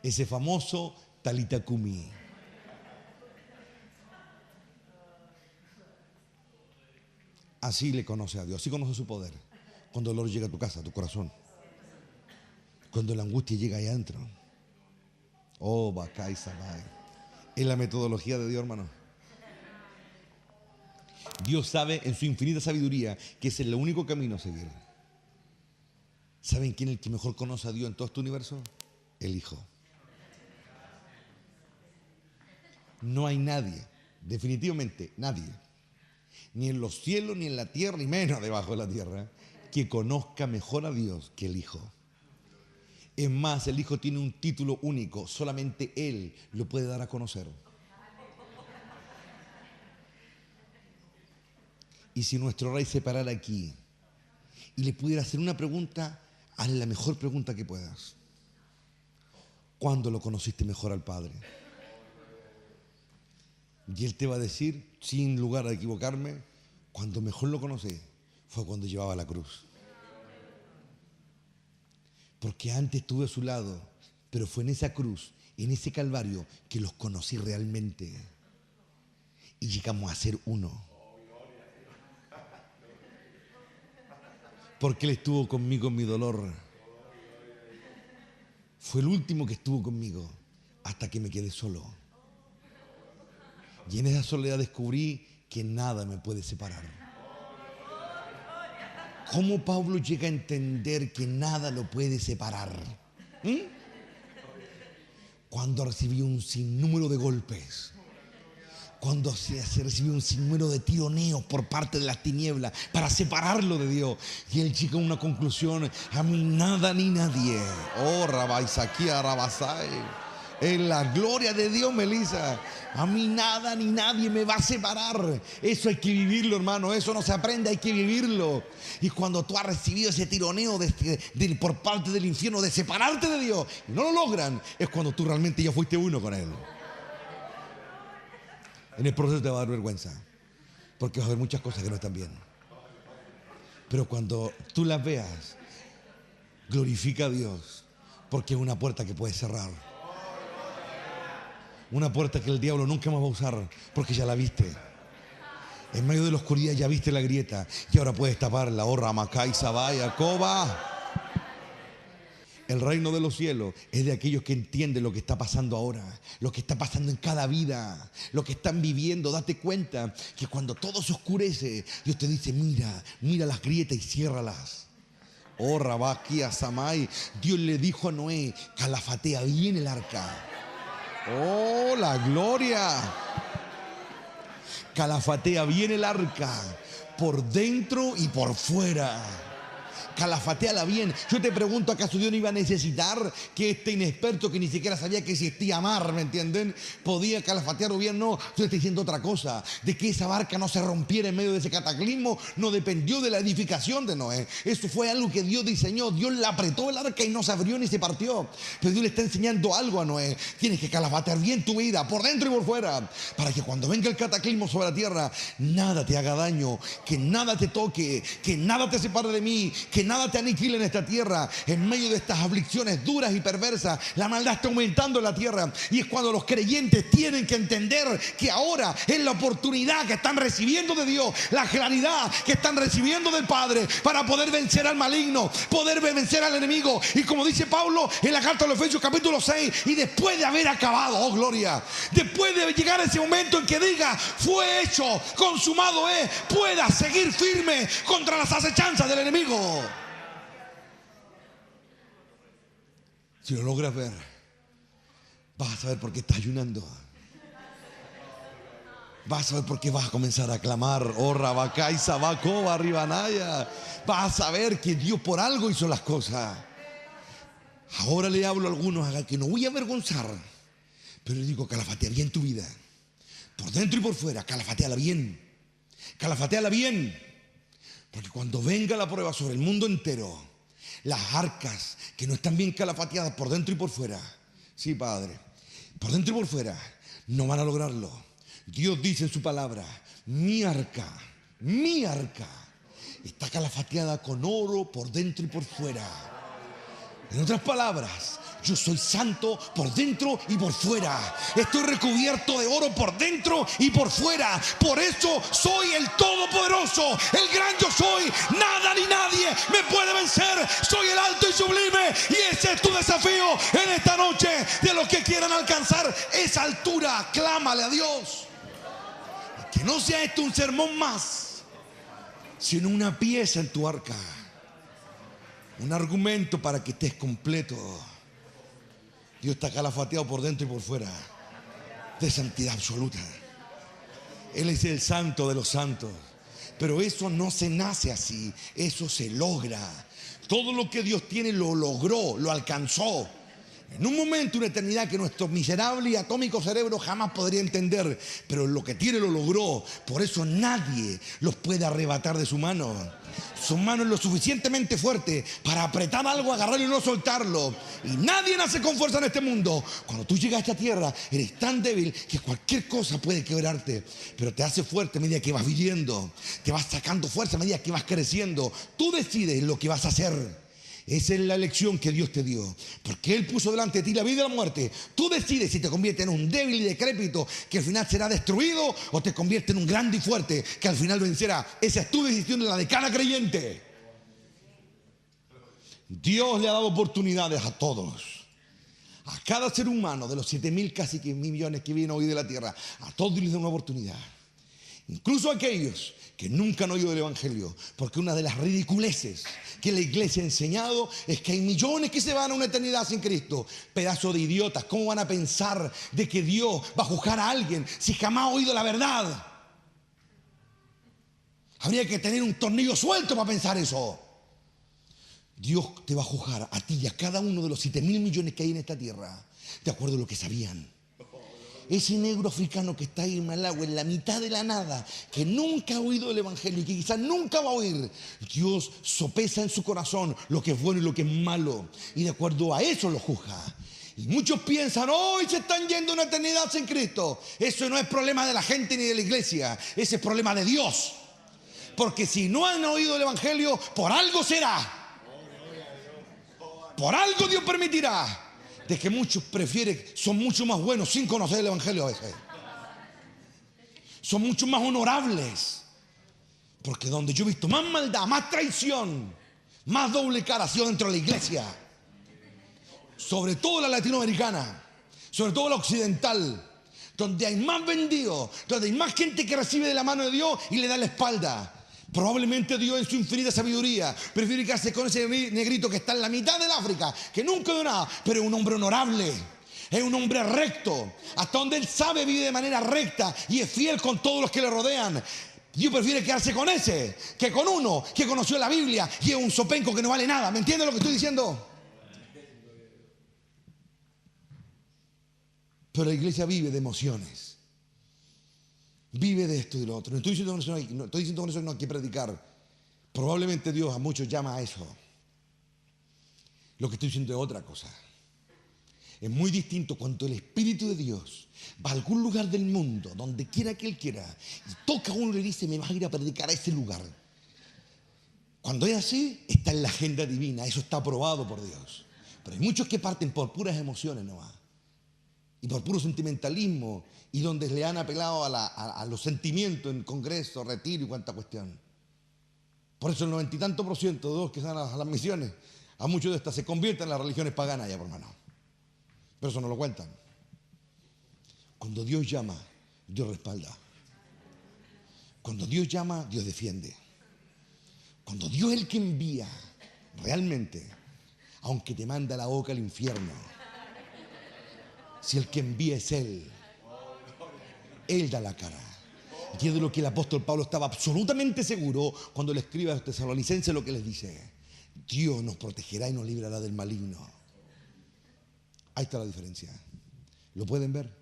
Ese famoso Talita Kumi. Así le conoce a Dios, así conoce su poder. Cuando el dolor llega a tu casa, a tu corazón. Cuando la angustia llega ahí adentro. Oh, Bacay Sabai. Es la metodología de Dios, hermano. Dios sabe en su infinita sabiduría que ese es el único camino a seguir. ¿Saben quién es el que mejor conoce a Dios en todo este universo? El Hijo. No hay nadie, definitivamente nadie, ni en los cielos, ni en la tierra, ni menos debajo de la tierra, que conozca mejor a Dios que el Hijo. Es más, el Hijo tiene un título único, solamente Él lo puede dar a conocer. Y si nuestro Rey se parara aquí y le pudiera hacer una pregunta, hazle la mejor pregunta que puedas. ¿Cuándo lo conociste mejor al Padre? Y Él te va a decir, sin lugar a equivocarme, cuando mejor lo conocí fue cuando llevaba la cruz. Porque antes estuve a su lado, pero fue en esa cruz, en ese calvario, que los conocí realmente. Y llegamos a ser uno. Porque Él estuvo conmigo en mi dolor. Fue el último que estuvo conmigo hasta que me quedé solo. Y en esa soledad descubrí que nada me puede separar. ¿Cómo Pablo llega a entender que nada lo puede separar? Cuando recibió un sinnúmero de golpes. Cuando se recibió un sinnúmero de tironeos por parte de las tinieblas para separarlo de Dios. Y él llega a una conclusión, a mí nada ni nadie. Oh, Rabaisaquía, Rabasai. En la gloria de Dios, Melissa, a mí nada ni nadie me va a separar. Eso hay que vivirlo, hermano. Eso no se aprende, hay que vivirlo. Y cuando tú has recibido ese tironeo por parte del infierno de separarte de Dios y no lo logran, es cuando tú realmente ya fuiste uno con Él. En el proceso te va a dar vergüenza, porque vas a ver muchas cosas que no están bien. Pero cuando tú las veas, glorifica a Dios, porque es una puerta que puedes cerrar. Una puerta que el diablo nunca más va a usar, porque ya la viste. En medio de la oscuridad ya viste la grieta y ahora puedes taparla. Oh, Ramacay, Sabaya, Coba. El reino de los cielos es de aquellos que entienden lo que está pasando ahora, lo que está pasando en cada vida, lo que están viviendo. Date cuenta que cuando todo se oscurece, Dios te dice, mira las grietas y ciérralas. Oh, Rabaquía, Samay. Dios le dijo a Noé, calafatea bien el arca. Oh, la gloria. Calafatea bien el arca, por dentro y por fuera. Calafateala bien. Yo te pregunto, ¿acaso Dios no iba a necesitar que este inexperto que ni siquiera sabía que existía mar, ¿me entienden? Podía calafatearlo bien? No, yo estoy diciendo otra cosa. De que esa barca no se rompiera en medio de ese cataclismo no dependió de la edificación de Noé. Eso fue algo que Dios diseñó. Dios le apretó el arca y no se abrió ni se partió. Pero Dios le está enseñando algo a Noé. Tienes que calafatear bien tu vida, por dentro y por fuera, para que cuando venga el cataclismo sobre la tierra, nada te haga daño, que nada te toque, que nada te separe de mí, que nada te aniquile en esta tierra. En medio de estas aflicciones duras y perversas, la maldad está aumentando en la tierra. Y es cuando los creyentes tienen que entender que ahora es la oportunidad que están recibiendo de Dios, la claridad que están recibiendo del Padre para poder vencer al maligno, poder vencer al enemigo. Y como dice Pablo en la carta a los Efesios capítulo 6, y después de haber acabado, oh gloria, después de llegar a ese momento en que diga, fue hecho, consumado es, pueda seguir firme contra las acechanzas del enemigo. Si lo logras ver, vas a saber por qué estás ayunando. Vas a ver por qué vas a comenzar a clamar, oh Rabacay, Sabacoba, Ribanaya. Vas a ver que Dios por algo hizo las cosas. Ahora le hablo a algunos que no voy a avergonzar, pero le digo, calafatea bien tu vida, por dentro y por fuera, calafateala bien, calafateala bien, porque cuando venga la prueba sobre el mundo entero, las arcas que no están bien calafateadas por dentro y por fuera, sí, Padre, por dentro y por fuera, no van a lograrlo. Dios dice en su palabra, mi arca está calafateada con oro por dentro y por fuera. En otras palabras, yo soy santo por dentro y por fuera. Estoy recubierto de oro por dentro y por fuera. Por eso soy el Todopoderoso, el gran yo soy. Nada ni nadie me puede vencer. Soy el alto y sublime. Y ese es tu desafío en esta noche. De los que quieran alcanzar esa altura, clámale a Dios. Que no sea esto un sermón más, sino una pieza en tu arca. Un argumento para que estés completo. Dios está calafateado por dentro y por fuera, de santidad absoluta. Él es el santo de los santos. Pero eso no se nace así, eso se logra. Todo lo que Dios tiene lo logró, lo alcanzó. En un momento, una eternidad que nuestro miserable y atómico cerebro jamás podría entender. Pero lo que tiene lo logró. Por eso nadie los puede arrebatar de su mano. Su mano es lo suficientemente fuerte para apretar algo, agarrarlo y no soltarlo. Y nadie nace con fuerza en este mundo. Cuando tú llegas a esta tierra, eres tan débil que cualquier cosa puede quebrarte. Pero te hace fuerte a medida que vas viviendo. Te vas sacando fuerza a medida que vas creciendo. Tú decides lo que vas a hacer. Esa es la elección que Dios te dio, porque Él puso delante de ti la vida y la muerte. Tú decides si te conviertes en un débil y decrépito que al final será destruido, o te conviertes en un grande y fuerte que al final vencerá. Esa es tu decisión, la de cada creyente. Dios le ha dado oportunidades a todos, a cada ser humano de los 7.000 casi que millones que vienen hoy de la tierra. A todos les da una oportunidad, incluso a aquellos que nunca han oído del Evangelio, porque una de las ridiculeces que la iglesia ha enseñado es que hay millones que se van a una eternidad sin Cristo. Pedazo de idiotas, ¿cómo van a pensar de que Dios va a juzgar a alguien si jamás ha oído la verdad? Habría que tener un tornillo suelto para pensar eso. Dios te va a juzgar a ti y a cada uno de los 7.000 millones que hay en esta tierra, de acuerdo a lo que sabían. Ese negro africano que está ahí en Malawi, en la mitad de la nada, que nunca ha oído el Evangelio y que quizás nunca va a oír, Dios sopesa en su corazón lo que es bueno y lo que es malo, y de acuerdo a eso lo juzga. Y muchos piensan, hoy se están yendo a una eternidad sin Cristo. Eso no es problema de la gente ni de la iglesia, ese es problema de Dios. Porque si no han oído el Evangelio, por algo será. Por algo Dios permitirá de que muchos son mucho más buenos sin conocer el Evangelio a veces. Son mucho más honorables. Porque donde yo he visto más maldad, más traición, más doble cara ha sido dentro de la iglesia. Sobre todo la latinoamericana, sobre todo la occidental, donde hay más vendidos, donde hay más gente que recibe de la mano de Dios y le da la espalda. Probablemente Dios en su infinita sabiduría prefiere quedarse con ese negrito que está en la mitad del África, que nunca dio nada, pero es un hombre honorable, es un hombre recto, hasta donde él sabe vive de manera recta y es fiel con todos los que le rodean. Dios prefiere quedarse con ese que con uno que conoció la Biblia y es un zopenco que no vale nada. ¿Me entiendes lo que estoy diciendo? Pero la iglesia vive de emociones. Vive de esto y lo otro. No estoy diciendo con eso que no hay que predicar. Probablemente Dios a muchos llama a eso. Lo que estoy diciendo es otra cosa. Es muy distinto cuando el Espíritu de Dios va a algún lugar del mundo, donde quiera que Él quiera, y toca a uno y le dice, me vas a ir a predicar a ese lugar. Cuando es así, está en la agenda divina, eso está aprobado por Dios. Pero hay muchos que parten por puras emociones nomás, y por puro sentimentalismo, y donde le han apelado a los sentimientos en congreso, retiro y cuanta cuestión. Por eso el 90 y tanto por ciento de los que están a las misiones, a muchos de estas se convierten en las religiones paganas ya, por hermano. Pero eso no lo cuentan. Cuando Dios llama, Dios respalda. Cuando Dios llama, Dios defiende. Cuando Dios es el que envía, realmente, aunque te manda la boca al infierno, si el que envía es Él da la cara. Y es de lo que el apóstol Pablo estaba absolutamente seguro cuando le escribe a los tesalonicenses lo que les dice: Dios nos protegerá y nos librará del maligno. Ahí está la diferencia. ¿Lo pueden ver?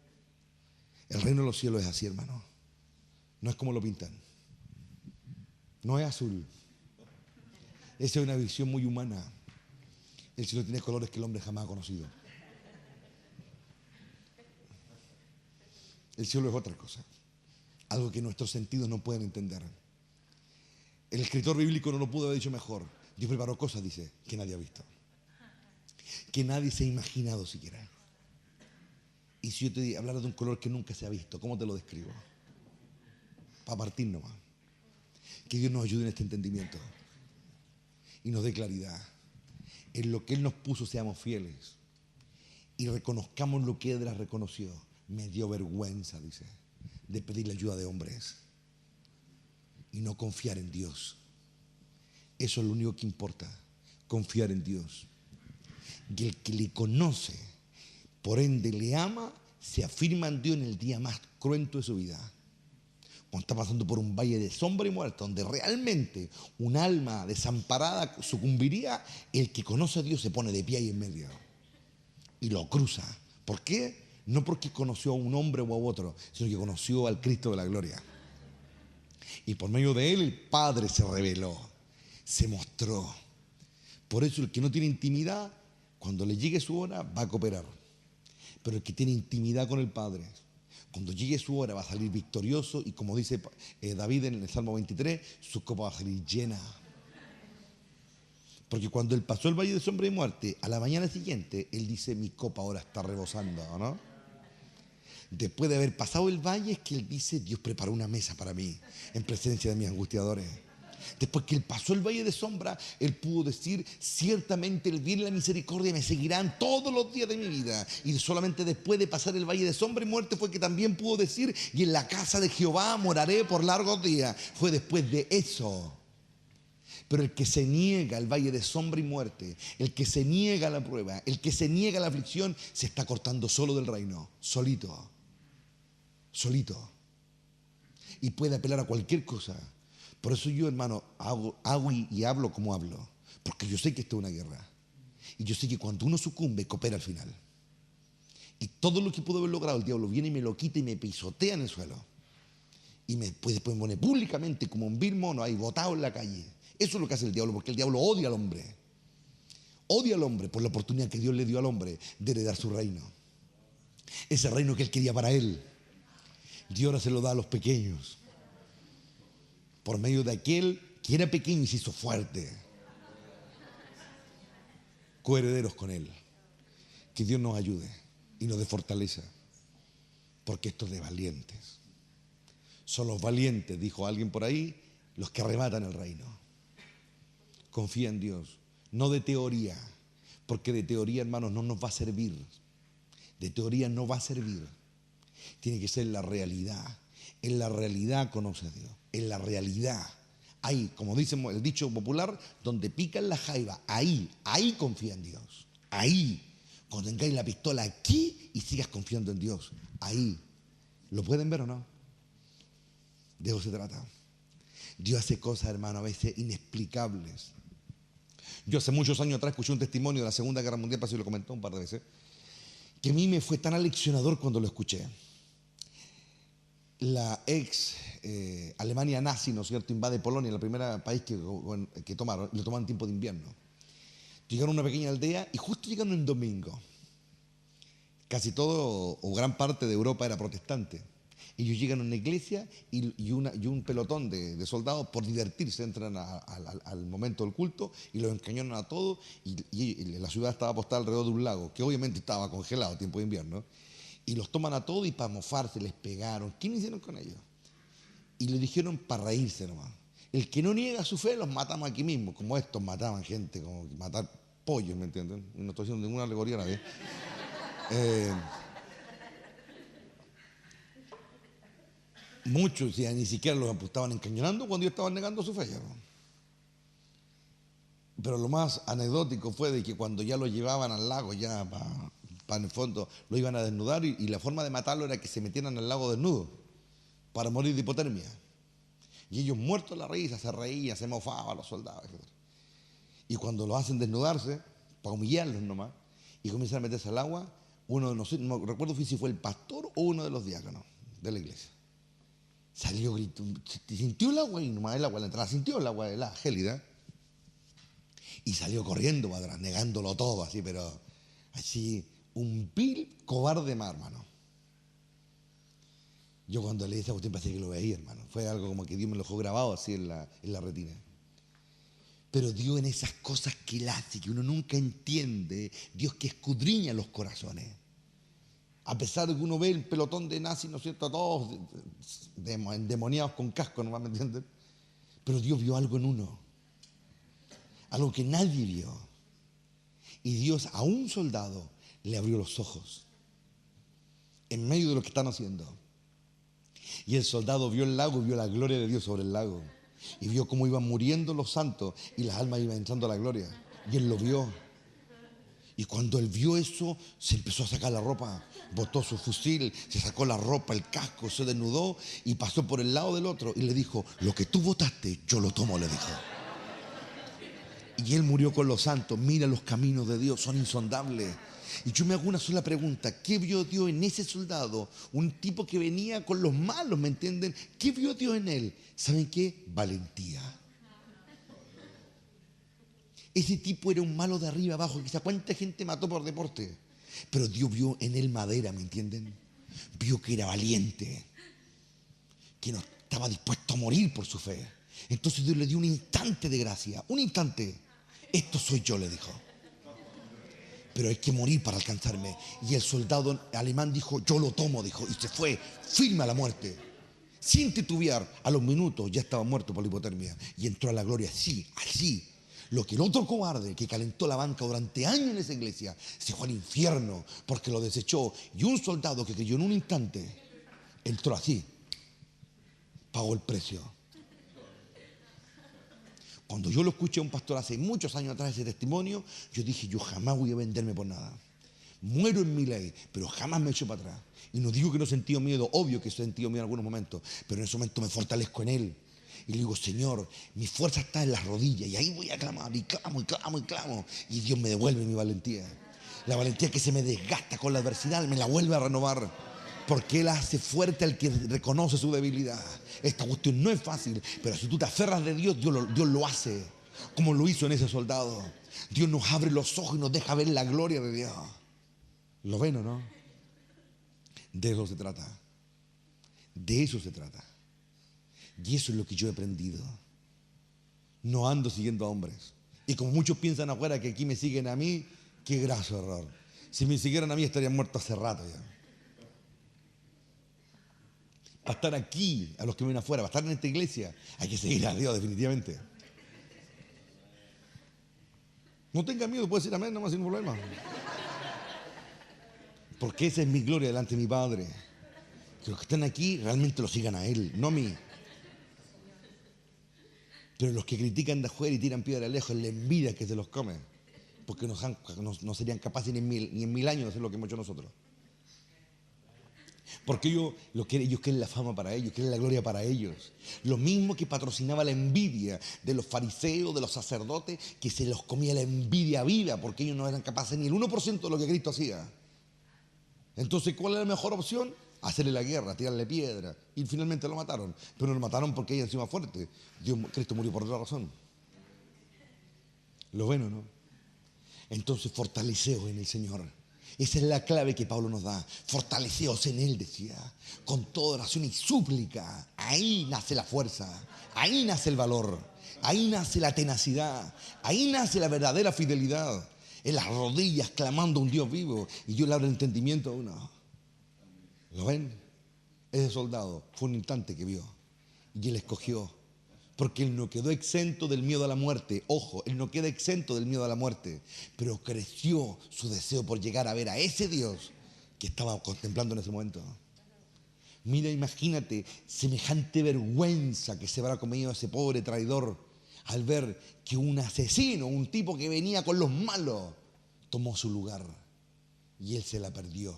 El reino de los cielos es así, hermano. No es como lo pintan. No es azul. Esa es una visión muy humana. El cielo tiene colores que el hombre jamás ha conocido. El cielo es otra cosa. Algo que nuestros sentidos no pueden entender. El escritor bíblico no lo pudo haber dicho mejor. Dios preparó cosas, dice, que nadie ha visto. Que nadie se ha imaginado siquiera. Y si yo te hablara de un color que nunca se ha visto, ¿cómo te lo describo? Para partir nomás. Que Dios nos ayude en este entendimiento y nos dé claridad. En lo que Él nos puso seamos fieles y reconozcamos lo que Él las reconoció. Me dio vergüenza, dice, de pedirle ayuda de hombres y no confiar en Dios. Eso es lo único que importa, confiar en Dios. Y el que le conoce, por ende le ama, se afirma en Dios en el día más cruento de su vida. Cuando está pasando por un valle de sombra y muerte, donde realmente un alma desamparada sucumbiría, el que conoce a Dios se pone de pie ahí en medio y lo cruza. ¿Por qué? No porque conoció a un hombre o a otro, sino que conoció al Cristo de la gloria. Y por medio de Él el Padre se reveló, se mostró. Por eso el que no tiene intimidad, cuando le llegue su hora, va a cooperar. Pero el que tiene intimidad con el Padre, cuando llegue su hora va a salir victorioso, y como dice David en el Salmo 23, su copa va a salir llena. Porque cuando él pasó el valle de sombra y muerte, a la mañana siguiente, él dice: mi copa ahora está rebosando, ¿no? Después de haber pasado el valle, es que él dice: Dios preparó una mesa para mí, en presencia de mis angustiadores. Después que él pasó el valle de sombra, él pudo decir: ciertamente el bien y la misericordia me seguirán todos los días de mi vida. Y solamente después de pasar el valle de sombra y muerte fue que también pudo decir: y en la casa de Jehová moraré por largos días. Fue después de eso. Pero el que se niega al valle de sombra y muerte, el que se niega a la prueba, el que se niega a la aflicción, se está cortando solo del reino, solito. Y puede apelar a cualquier cosa. Por eso yo, hermano, hago y hablo como hablo, porque yo sé que esto es una guerra, y yo sé que cuando uno sucumbe, coopera al final. Y todo lo que pudo haber logrado, el diablo viene y me lo quita y me pisotea en el suelo, y después me pone públicamente como un vil mono ahí botado en la calle. Eso es lo que hace el diablo, porque el diablo odia al hombre por la oportunidad que Dios le dio al hombre de heredar su reino, ese reino que él quería para él. Dios ahora se lo da a los pequeños, por medio de aquel que era pequeño y se hizo fuerte, coherederos con él. Que Dios nos ayude y nos dé fortaleza, porque esto es de valientes. Son los valientes, dijo alguien por ahí, los que arrebatan el reino. Confía en Dios, no de teoría, porque de teoría, hermanos, no nos va a servir. De teoría no va a servir. Tiene que ser la realidad. En la realidad conoce a Dios. En la realidad. Ahí, como dice el dicho popular, donde pican la jaiba, ahí confía en Dios. Ahí. Cuando tengáis la pistola aquí y sigas confiando en Dios. Ahí. ¿Lo pueden ver o no? De eso se trata. Dios hace cosas, hermano, a veces inexplicables. Yo hace muchos años atrás escuché un testimonio de la Segunda Guerra Mundial, para si lo comentó un par de veces, que a mí me fue tan aleccionador cuando lo escuché. La ex Alemania nazi, ¿no es cierto?, invade Polonia, el primer país que tomaron, y lo tomaron en tiempo de invierno. Llegaron a una pequeña aldea y justo llegaron en domingo. Casi todo o gran parte de Europa era protestante. Ellos llegan a una iglesia y un pelotón de soldados, por divertirse, entran al momento del culto y los encañonan a todos. Y la ciudad estaba postada alrededor de un lago, que obviamente estaba congelado, tiempo de invierno. Y los toman a todos y para mofarse les pegaron. ¿Qué hicieron con ellos? Y le dijeron para reírse nomás. El que no niega su fe los matamos aquí mismo, como estos mataban gente, como matar pollos, ¿me entienden? No estoy haciendo ninguna alegoría a nadie. Muchos ya ni siquiera los estaban encañonando cuando ellos estaban negando su fe. Ya, ¿no? Pero lo más anecdótico fue de que cuando ya lo llevaban al lago, ya para en el fondo, lo iban a desnudar y la forma de matarlo era que se metieran al lago desnudo para morir de hipotermia. Y ellos muertos de la risa, se reían, se mofaban los soldados, etc. Y cuando los hacen desnudarse, para humillarlos nomás, y comienzan a meterse al agua, uno, no recuerdo si fue el pastor o uno de los diáconos de la iglesia, salió gritando, sintió el agua y nomás el agua la entrada, sintió el agua de la gélida y salió corriendo para atrás, negándolo todo así, pero así, un vil cobarde más, hermano. Yo cuando leí esa cuestión pensé que lo veía, hermano. Fue algo como que Dios me lo dejó grabado así en la retina. Pero Dios en esas cosas que Él hace, que uno nunca entiende, Dios que escudriña los corazones. A pesar de que uno ve el pelotón de nazis, ¿no es cierto?, todos endemoniados con casco, ¿no me entienden? Pero Dios vio algo en uno, algo que nadie vio. Y Dios a un soldado le abrió los ojos en medio de lo que están haciendo. Y el soldado vio el lago y vio la gloria de Dios sobre el lago. Y vio cómo iban muriendo los santos y las almas iban entrando a la gloria. Y él lo vio. Y cuando él vio eso, se empezó a sacar la ropa, botó su fusil, se sacó la ropa, el casco, se desnudó y pasó por el lado del otro y le dijo: lo que tú votaste, yo lo tomo, le dijo. Y él murió con los santos. Mira, los caminos de Dios son insondables. Y yo me hago una sola pregunta: ¿qué vio Dios en ese soldado? Un tipo que venía con los malos, ¿me entienden? ¿Qué vio Dios en él? ¿Saben qué? Valentía. Ese tipo era un malo de arriba abajo. Quizá cuánta gente mató por deporte. Pero Dios vio en él madera, ¿me entienden? Vio que era valiente, que no estaba dispuesto a morir por su fe. Entonces Dios le dio un instante de gracia. Un instante. Esto soy yo, le dijo. Pero hay que morir para alcanzarme. Y el soldado alemán dijo: yo lo tomo, dijo. Y se fue firme a la muerte, sin titubear. A los minutos ya estaba muerto por la hipotermia. Y entró a la gloria así, así. Lo que el otro cobarde que calentó la banca durante años en esa iglesia se fue al infierno porque lo desechó. Y un soldado que creyó en un instante entró así, pagó el precio. Cuando yo lo escuché a un pastor hace muchos años atrás, ese testimonio, yo dije: yo jamás voy a venderme por nada. Muero en mi ley, pero jamás me echo para atrás. Y no digo que no he sentido miedo, obvio que he sentido miedo en algunos momentos, pero en ese momento me fortalezco en Él. Y le digo: Señor, mi fuerza está en las rodillas, y ahí voy a clamar, y clamo, y clamo, y clamo. Y Dios me devuelve mi valentía. La valentía que se me desgasta con la adversidad, me la vuelve a renovar. Porque Él hace fuerte al que reconoce su debilidad. Esta cuestión no es fácil, pero si tú te aferras de Dios, Dios lo hace, como lo hizo en ese soldado. Dios nos abre los ojos y nos deja ver la gloria de Dios. ¿Lo ven o no? De eso se trata. De eso se trata. Y eso es lo que yo he aprendido. No ando siguiendo a hombres. Y como muchos piensan afuera que aquí me siguen a mí, qué graso error. Si me siguieran a mí estarían muertos hace rato ya. Para estar aquí, a los que vienen afuera, para estar en esta iglesia, hay que seguir a Dios definitivamente. No tenga miedo, puede decir amén nomás sin problema. Porque esa es mi gloria delante de mi Padre. Que los que están aquí realmente lo sigan a Él, no a mí. Pero los que critican de afuera y tiran piedra de lejos, la envidia que se los come. Porque no serían capaces ni en mil años de hacer lo que hemos hecho nosotros. Porque ellos quieren la fama para ellos, quieren la gloria para ellos. Lo mismo que patrocinaba la envidia de los fariseos, de los sacerdotes, que se los comía la envidia viva, porque ellos no eran capaces ni el 1% de lo que Cristo hacía. Entonces, ¿cuál es la mejor opción? Hacerle la guerra, tirarle piedra. Y finalmente lo mataron. Pero no lo mataron porque ella encima fuerte. Cristo murió por otra razón. ¿Lo ven o no? Entonces, fortaleceos en el Señor. Esa es la clave que Pablo nos da. Fortaleceos en Él, decía, con toda oración y súplica. Ahí nace la fuerza, ahí nace el valor, ahí nace la tenacidad, ahí nace la verdadera fidelidad. En las rodillas clamando a un Dios vivo. Y Dios le abre el entendimiento a uno. ¿Lo ven? Ese soldado fue un instante que vio. Y él escogió. Porque él no quedó exento del miedo a la muerte. Ojo, él no queda exento del miedo a la muerte. Pero creció su deseo por llegar a ver a ese Dios que estaba contemplando en ese momento. Mira, imagínate semejante vergüenza que se habrá comido ese pobre traidor al ver que un asesino, un tipo que venía con los malos, tomó su lugar y él se la perdió.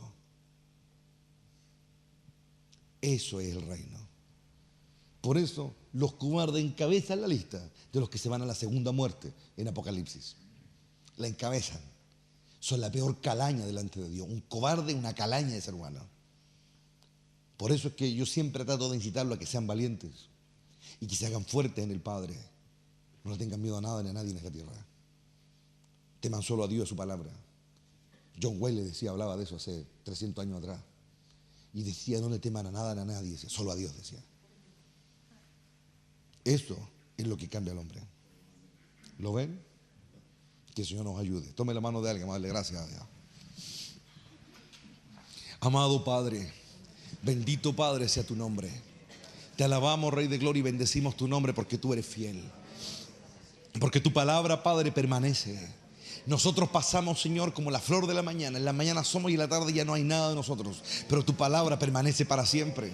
Eso es el reino. Por eso los cobardes encabezan la lista de los que se van a la segunda muerte en Apocalipsis. La encabezan. Son la peor calaña delante de Dios. Un cobarde, una calaña de ser humano. Por eso es que yo siempre trato de incitarlo a que sean valientes y que se hagan fuertes en el Padre. No le tengan miedo a nada ni a nadie en esta tierra. Teman solo a Dios y a su palabra. John Wesley decía, hablaba de eso hace 300 años atrás. Y decía, no le teman a nada ni a nadie, decía, solo a Dios, decía. Eso es lo que cambia al hombre. ¿Lo ven? Que el Señor nos ayude. Tome la mano de alguien, darle gracias a Dios. Amado Padre, bendito Padre sea tu nombre. Te alabamos, Rey de Gloria, y bendecimos tu nombre porque tú eres fiel. Porque tu palabra, Padre, permanece. Nosotros pasamos, Señor, como la flor de la mañana. En la mañana somos y en la tarde ya no hay nada de nosotros. Pero tu palabra permanece para siempre.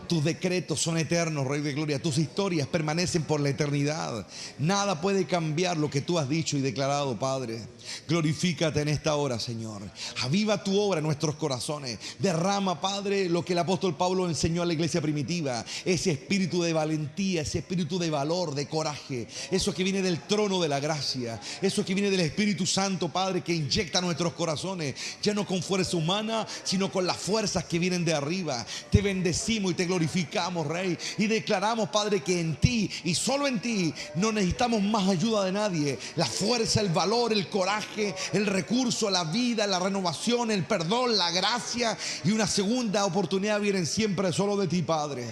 Tus decretos son eternos, Rey de Gloria. Tus historias permanecen por la eternidad. Nada puede cambiar lo que tú has dicho y declarado, Padre. Glorifícate en esta hora, Señor. Aviva tu obra en nuestros corazones. Derrama, Padre, lo que el apóstol Pablo enseñó a la iglesia primitiva. Ese espíritu de valentía, ese espíritu de valor, de coraje. Eso que viene del trono de la gracia. Eso que viene del Espíritu Santo, Padre, que inyecta nuestros corazones. Ya no con fuerza humana, sino con las fuerzas que vienen de arriba. Te bendecimos y te glorificamos, Rey, y declaramos, Padre, que en ti y solo en ti no necesitamos más ayuda de nadie. La fuerza, el valor, el coraje, el recurso, la vida, la renovación, el perdón, la gracia y una segunda oportunidad vienen siempre solo de ti, Padre.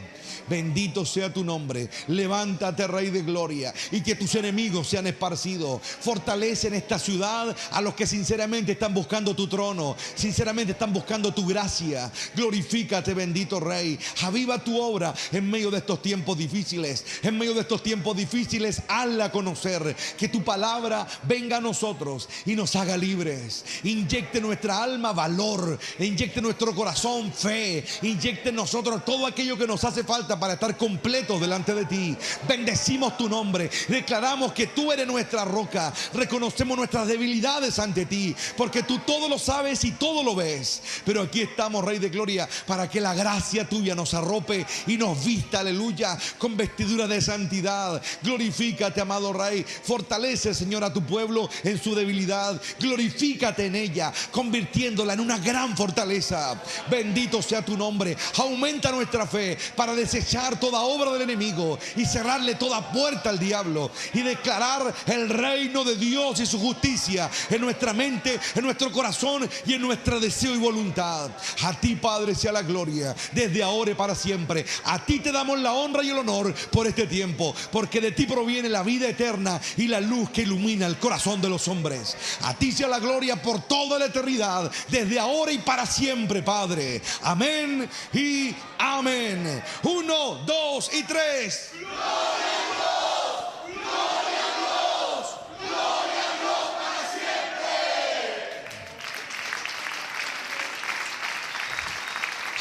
Bendito sea tu nombre. Levántate, Rey de Gloria, y que tus enemigos sean esparcidos. Fortalece en esta ciudad a los que sinceramente están buscando tu trono, sinceramente están buscando tu gracia. Glorifícate, bendito Rey. Aviva tu obra en medio de estos tiempos difíciles. En medio de estos tiempos difíciles, hazla conocer. Que tu palabra venga a nosotros y nos haga libres. Inyecte en nuestra alma valor, inyecte en nuestro corazón fe, inyecte en nosotros todo aquello que nos hace falta para estar completos delante de ti. Bendecimos tu nombre. Declaramos que tú eres nuestra roca. Reconocemos nuestras debilidades ante ti, porque tú todo lo sabes y todo lo ves. Pero aquí estamos, Rey de Gloria, para que la gracia tuya nos arrope y nos vista, aleluya, con vestidura de santidad. Glorifícate, amado Rey. Fortalece, Señor, a tu pueblo en su debilidad. Glorifícate en ella, convirtiéndola en una gran fortaleza. Bendito sea tu nombre. Aumenta nuestra fe para desechar toda obra del enemigo y cerrarle toda puerta al diablo y declarar el reino de Dios y su justicia en nuestra mente, en nuestro corazón y en nuestro deseo y voluntad. A ti, Padre, sea la gloria desde ahora y para siempre. A ti te damos la honra y el honor por este tiempo, porque de ti proviene la vida eterna y la luz que ilumina el corazón de los hombres. A ti sea la gloria por toda la eternidad, desde ahora y para siempre, Padre. Amén y amén. 1, 2 y 3. Gloria a Dios, gloria a Dios, gloria a Dios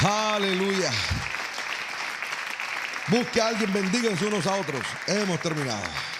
Aleluya. para siempre. Busque a alguien, bendíganse unos a otros. Hemos terminado.